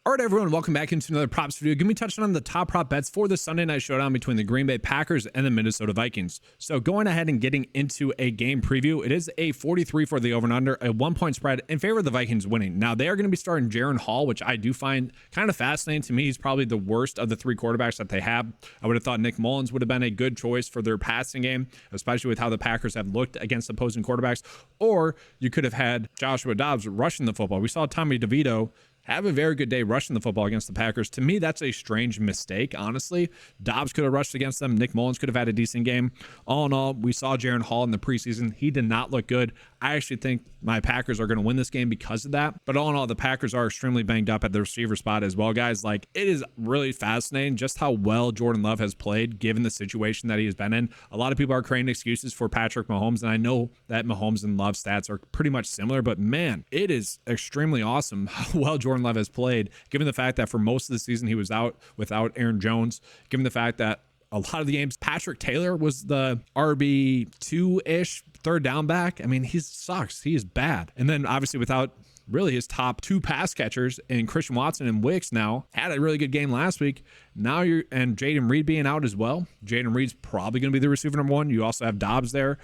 All right, everyone, welcome back into another props video. Gonna be touching on the top prop bets for the Sunday night showdown between the Green Bay Packers and the Minnesota Vikings. So going ahead and getting into a game preview, it is a 43 for the over and under, a 1-point spread in favor of the Vikings winning. Now, they are going to be starting Jaren Hall, which I do find kind of fascinating. To me, he's probably the worst of the three quarterbacks that they have. I would have thought Nick Mullins would have been a good choice for their passing game, especially with how the Packers have looked against opposing quarterbacks. Or you could have had Joshua Dobbs rushing the football. We saw Tommy DeVito have a very good day rushing the football against the Packers. To me, that's a strange mistake, honestly. Dobbs could have rushed against them. Nick Mullins could have had a decent game. All in all, we saw Jaren Hall in the preseason. He did not look good. I actually think my Packers are going to win this game because of that. But all in all, the Packers are extremely banged up at the receiver spot as well, guys. Like, it is really fascinating just how well Jordan Love has played given the situation that he has been in. A lot of people are creating excuses for Patrick Mahomes, and I know that Mahomes and Love stats are pretty much similar, but man, it is extremely awesome how well Jordan Love has played, given the fact that for most of the season he was out without Aaron Jones, given the fact that a lot of the games Patrick Taylor was the RB2-ish third down back. I mean, he sucks. He is bad. And then obviously without really his top two pass catchers in Christian Watson and Wicks now, had a really good game last week. Now and Jaden Reed being out as well. Jaden Reed's probably going to be the receiver number one. You also have Dobbs there.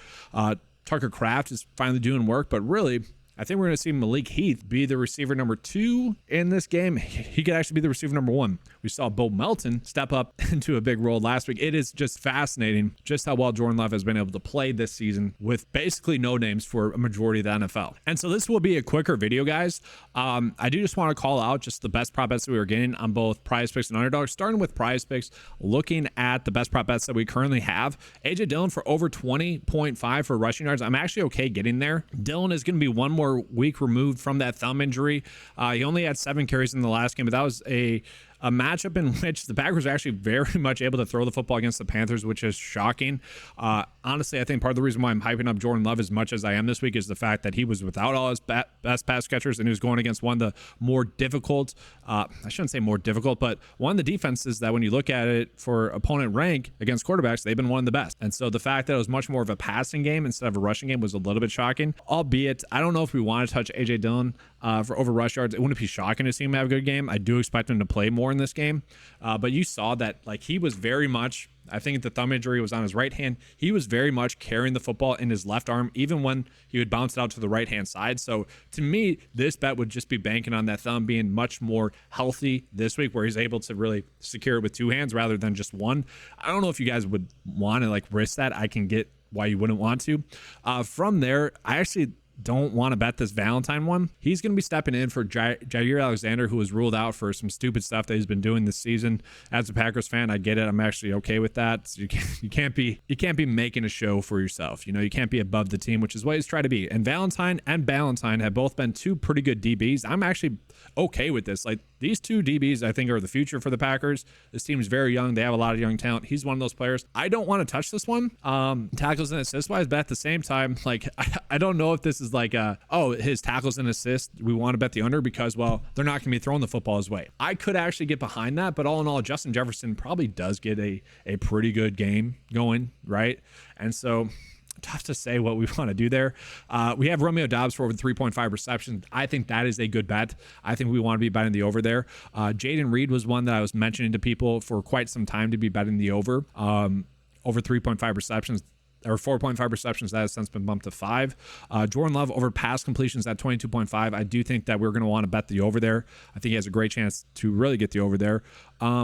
Tucker Kraft is finally doing work, but really, I think we're going to see Malik Keith be the receiver number two in this game. He could actually be the receiver number one. We saw Bo Melton step up into a big role last week. It is just fascinating just how well Jordan Love has been able to play this season with basically no names for a majority of the NFL. And so this will be a quicker video, guys. I do just want to call out just the best prop bets that we were getting on both PrizePicks and Underdog. Starting with PrizePicks, looking at the best prop bets that we currently have. AJ Dillon for over 20.5 for rushing yards. I'm actually okay getting there. Dillon is going to be one more week removed from that thumb injury. He only had 7 carries in the last game, but that was a matchup in which the Packers are actually very much able to throw the football against the Panthers, which is shocking. Honestly, I think part of the reason why I'm hyping up Jordan Love as much as I am this week is the fact that he was without all his best pass catchers, and he was going against one of the more difficult, I shouldn't say more difficult, but one of the defenses that when you look at it for opponent rank against quarterbacks, they've been one of the best. And so the fact that it was much more of a passing game instead of a rushing game was a little bit shocking, albeit I don't know if we want to touch AJ Dillon for over rush yards. It wouldn't be shocking to see him have a good game. I do expect him to play more in this game, but you saw that like he was very much, I think the thumb injury was on his right hand. He was very much carrying the football in his left arm, even when he would bounce it out to the right hand side. So to me, this bet would just be banking on that thumb being much more healthy this week, where he's able to really secure it with two hands rather than just one. I don't know if you guys would want to like risk that. I can get why you wouldn't want to. From there, I actually don't want to bet this Valentine one. He's going to be stepping in for Jair Alexander, who was ruled out for some stupid stuff that he's been doing this season. As a Packers fan, I get it. I'm actually okay with that. So you can't be making a show for yourself. You know, you can't be above the team, which is what he's trying to be. And Valentine and Ballantyne have both been two pretty good DBs. I'm actually okay with this. Like, these two DBs, I think, are the future for the Packers. This team is very young. They have a lot of young talent. He's one of those players. I don't want to touch this one, tackles and assists wise, but at the same time, like, I don't know if this is like, his tackles and assists, we want to bet the under because, well, they're not going to be throwing the football his way. I could actually get behind that, but all in all, Justin Jefferson probably does get a pretty good game going, right? And so, tough to say what we want to do there. We have Romeo Dobbs for over 3.5 receptions. I think that is a good bet. I think we want to be betting the over there. Jaden Reed was one that I was mentioning to people for quite some time to be betting the over 3.5 receptions. Or 4.5 receptions, that has since been bumped to 5. Jordan Love over pass completions at 22.5. I do think that we're going to want to bet the over there. I think he has a great chance to really get the over there.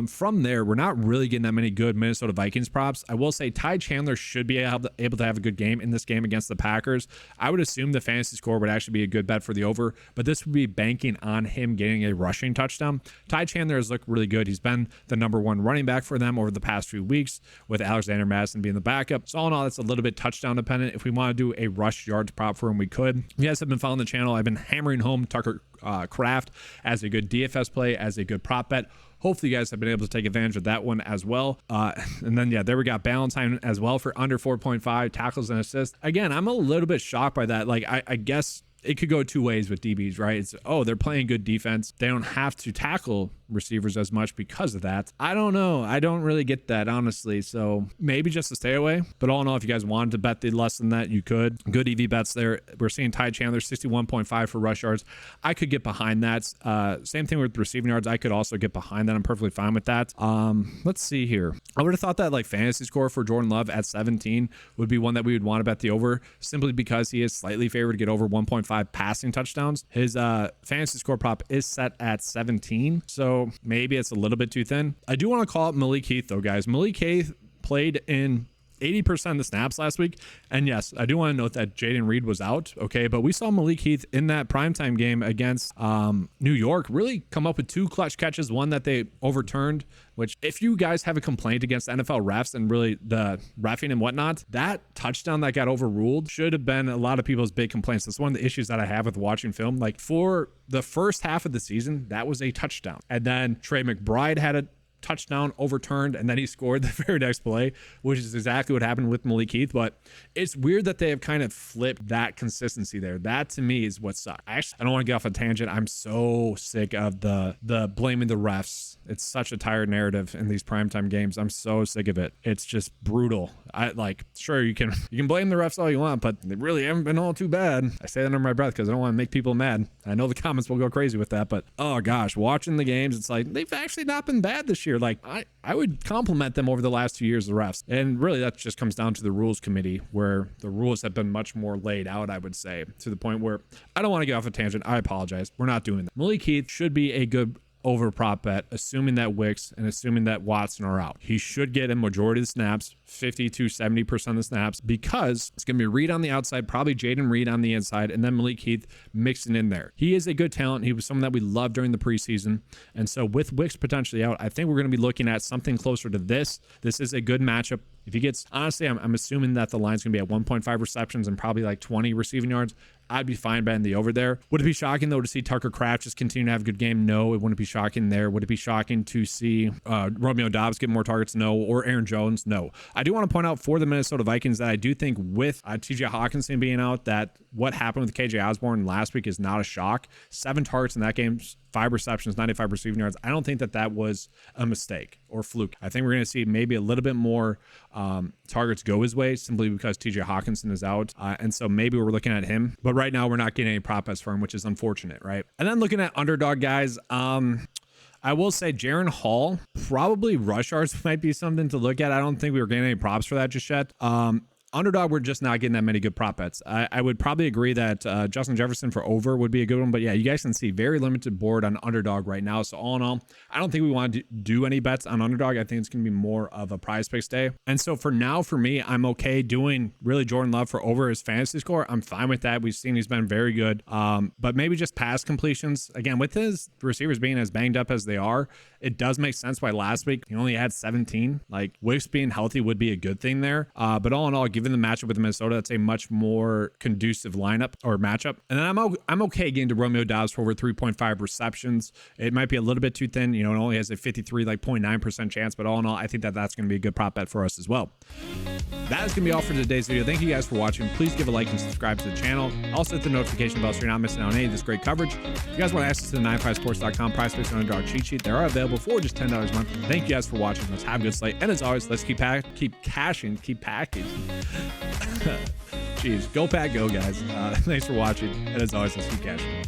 From there, we're not really getting that many good Minnesota Vikings props. I will say Ty Chandler should be able to have a good game in this game against the Packers. I would assume the fantasy score would actually be a good bet for the over, but this would be banking on him getting a rushing touchdown. Ty Chandler has looked really good. He's been the number one running back for them over the past few weeks, with Alexander Madison being the backup. So all in all, that's a little bit touchdown dependent. If we want to do a rush yards prop for him, we could. If you guys have been following the channel, I've been hammering home Tucker Kraft as a good DFS play, as a good prop bet. Hopefully you guys have been able to take advantage of that one as well. And then, yeah, there we got Ballantyne as well for under 4.5 tackles and assists. Again, I'm a little bit shocked by that. Like, I guess it could go two ways with DBs, right? It's, oh, they're playing good defense. They don't have to tackle receivers as much because of that. I don't know. I don't really get that, honestly. So maybe just to stay away. But all in all, if you guys wanted to bet the less than that, you could. Good EV bets there. We're seeing Ty Chandler 61.5 for rush yards. I could get behind that. Same thing with receiving yards. I could also get behind that. I'm perfectly fine with that. Let's see here. I would have thought that like fantasy score for Jordan Love at 17 would be one that we would want to bet the over, simply because he is slightly favored to get over 1.5 passing touchdowns. His fantasy score prop is set at 17. So maybe it's a little bit too thin. I do want to call out Malik Keith though, guys. Malik Keith played in 80% of the snaps last week. And yes, I do want to note that Jaden Reed was out. Okay. But we saw Malik Keith in that primetime game against New York really come up with two clutch catches, one that they overturned, which if you guys have a complaint against NFL refs and really the reffing and whatnot, that touchdown that got overruled should have been a lot of people's big complaints. That's one of the issues that I have with watching film. Like for the first half of the season, that was a touchdown. And then Trey McBride had a touchdown overturned, and then he scored the very next play, which is exactly what happened with Malik Keith. But it's weird that they have kind of flipped that consistency there. That to me is what sucks. I don't want to get off a tangent. I'm so sick of the blaming the refs. It's such a tired narrative in these primetime games. I'm so sick of it. It's just brutal. I like, sure, you can blame the refs all you want, but they really haven't been all too bad. I say that under my breath because I don't want to make people mad. I know the comments will go crazy with that, but oh gosh, watching the games, it's like they've actually not been bad this year. Like I would compliment them over the last 2 years, the refs. And really that just comes down to the rules committee, where the rules have been much more laid out, I would say, to the point where I don't want to get off a tangent. I apologize. We're not doing that. Malik Keith should be a good over prop bet, assuming that Wicks and assuming that Watson are out. He should get a majority of the snaps, 50 to 70% of the snaps, because it's going to be Reed on the outside, probably Jaden Reed on the inside, and then Malik Keith mixing in there. He is a good talent. He was someone that we loved during the preseason. And so with Wicks potentially out, I think we're going to be looking at something closer to this. This is a good matchup. If he gets, honestly, I'm assuming that the line's going to be at 1.5 receptions and probably like 20 receiving yards. I'd be fine betting the over there. Would it be shocking though to see Tucker Kraft just continue to have a good game? No, it wouldn't be shocking there. Would it be shocking to see Romeo Doubs get more targets? No. Or Aaron Jones? No. I do want to point out for the Minnesota Vikings that I do think with TJ Hawkinson being out, that what happened with KJ Osborne last week is not a shock. 7 targets in that game, 5 receptions, 95 receiving yards. I don't think that was a mistake or fluke. I think we're going to see maybe a little bit more targets go his way simply because TJ Hawkinson is out. And so maybe we're looking at him. But right now we're not getting any prop bets for him, which is unfortunate, right? And then looking at underdog guys, I will say Jaron Hall, probably rush yards might be something to look at. I don't think we were getting any props for that just yet. Underdog, we're just not getting that many good prop bets. I would probably agree that Justin Jefferson for over would be a good one. But yeah, you guys can see very limited board on Underdog right now. So all in all, I don't think we want to do any bets on Underdog. I think it's going to be more of a prize picks day. And so for now, for me, I'm okay doing really Jordan Love for over his fantasy score. I'm fine with that. We've seen he's been very good. But maybe just pass completions. Again, with his receivers being as banged up as they are, it does make sense why last week he only had 17. Like Wicks being healthy would be a good thing there. But all in all, given the matchup with Minnesota, that's a much more conducive lineup or matchup. And then I'm okay getting to Romeo Doubs for over 3.5 receptions. It might be a little bit too thin. You know, it only has a 0.9% chance, but all in all, I think that's going to be a good prop bet for us as well. That is going to be all for today's video. Thank you guys for watching. Please give a like and subscribe to the channel. Also hit the notification bell so you're not missing out on any of this great coverage. If you guys want access to the 95sports.com PrizePicks and Underdog cheat sheet, they are available for just $10 a month. Thank you guys for watching. Let's have a good slate. And as always, let's keep cashing, keep packaging. Jeez, go pack, go guys. Thanks for watching. And as always, let's keep cashing.